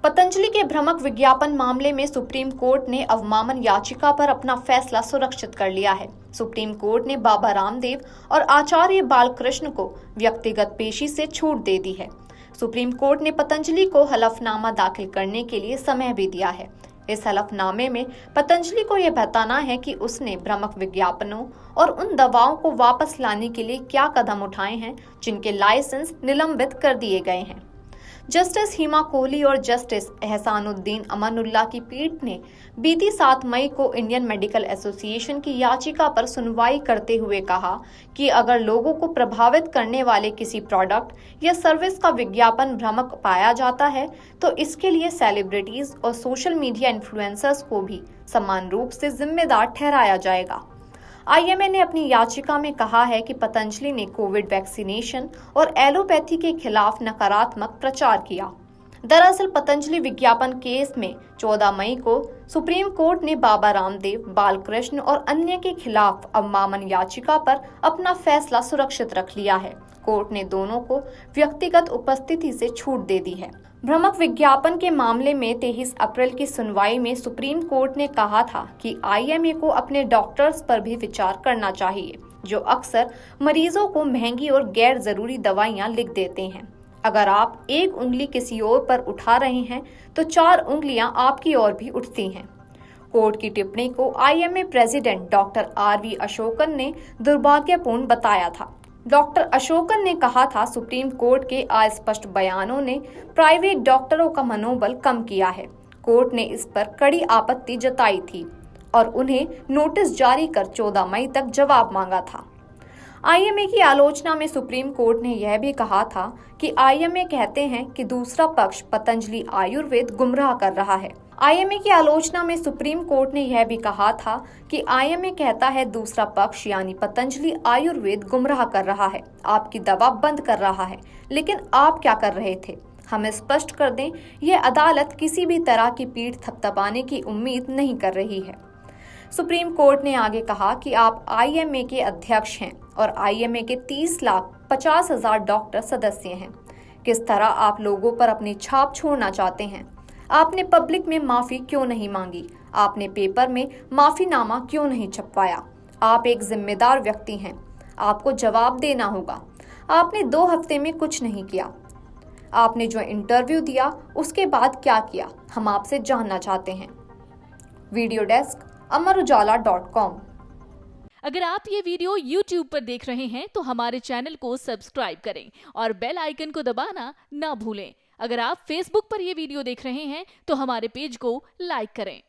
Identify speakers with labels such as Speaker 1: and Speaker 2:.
Speaker 1: पतंजलि के भ्रामक विज्ञापन मामले में सुप्रीम कोर्ट ने अवमानन याचिका पर अपना फैसला सुरक्षित कर लिया है। सुप्रीम कोर्ट ने बाबा रामदेव और आचार्य बालकृष्ण को व्यक्तिगत पेशी से छूट दे दी है। सुप्रीम कोर्ट ने पतंजलि को हलफनामा दाखिल करने के लिए समय भी दिया है। इस हलफनामे में पतंजलि को यह बताना है कि उसने भ्रामक विज्ञापनों और उन दवाओं को वापस लाने के लिए क्या कदम उठाए हैं जिनके लाइसेंस निलंबित कर दिए गए हैं। जस्टिस हिमा कोहली और जस्टिस एहसानुद्दीन अमानुल्लाह की पीठ ने बीती 7 मई को इंडियन मेडिकल एसोसिएशन की याचिका पर सुनवाई करते हुए कहा कि अगर लोगों को प्रभावित करने वाले किसी प्रोडक्ट या सर्विस का विज्ञापन भ्रामक पाया जाता है तो इसके लिए सेलिब्रिटीज और सोशल मीडिया इन्फ्लुएंसर्स को भी समान रूप से जिम्मेदार ठहराया जाएगा। आईएमए ने अपनी याचिका में कहा है कि पतंजलि ने कोविड वैक्सीनेशन और एलोपैथी के खिलाफ नकारात्मक प्रचार किया। दरअसल पतंजलि विज्ञापन केस में 14 मई को सुप्रीम कोर्ट ने बाबा रामदेव, बालकृष्ण और अन्य के खिलाफ अवमानन याचिका पर अपना फैसला सुरक्षित रख लिया है। कोर्ट ने दोनों को व्यक्तिगत उपस्थिति से छूट दे दी है। भ्रामक विज्ञापन के मामले में 23 अप्रैल की सुनवाई में सुप्रीम कोर्ट ने कहा था कि आईएमए को अपने डॉक्टर्स पर भी विचार करना चाहिए, जो अक्सर मरीजों को महंगी और गैर जरूरी दवाइयां लिख देते हैं। अगर आप एक उंगली किसी और पर उठा रहे हैं तो 4 उंगलियां आपकी ओर भी उठती हैं। कोर्ट की टिप्पणी को IMA president doctor R V Ashokan ने दुर्भाग्यपूर्ण बताया था। डॉक्टर अशोकन ने कहा था, सुप्रीम कोर्ट के अस्पष्ट बयानों ने प्राइवेट डॉक्टरों का मनोबल कम किया है। कोर्ट ने इस पर कड़ी आपत्ति जताई थी और उन्हें नोटिस जारी कर 14 मई तक जवाब मांगा था। आईएमए की आलोचना में सुप्रीम कोर्ट ने यह भी कहा था कि आईएमए कहते हैं कि दूसरा पक्ष पतंजलि आयुर्वेद गुमराह कर रहा है। आईएमए की आलोचना में सुप्रीम कोर्ट ने यह भी कहा था कि आईएमए कहता है दूसरा पक्ष यानी पतंजलि आयुर्वेद गुमराह कर रहा है, आपकी दवा बंद कर रहा है, लेकिन आप क्या कर रहे थे? हम स्पष्ट कर दें, यह अदालत किसी भी तरह की पीठ थपथपाने की उम्मीद नहीं कर रही है। सुप्रीम कोर्ट ने आगे कहा कि आप आईएमए के अध्यक्ष हैं और आईएमए के 30,50,000 डॉक्टर सदस्य हैं। किस तरह आप लोगों पर अपनी छाप छोड़ना चाहते हैं? आपने पब्लिक में माफी क्यों नहीं मांगी? आपने पेपर में माफीनामा क्यों नहीं छपवाया? आप एक जिम्मेदार व्यक्ति हैं, आपको जवाब देना होगा। आपने 2 हफ्ते में कुछ नहीं किया। आपने जो इंटरव्यू दिया उसके बाद क्या किया, हम आपसे जानना चाहते हैं। वीडियो डेस्क अमरउजाला.com।
Speaker 2: अगर आप ये वीडियो YouTube पर देख रहे हैं तो हमारे चैनल को सब्सक्राइब करें और बेल आइकन को दबाना ना भूलें। अगर आप Facebook पर ये वीडियो देख रहे हैं तो हमारे पेज को लाइक करें।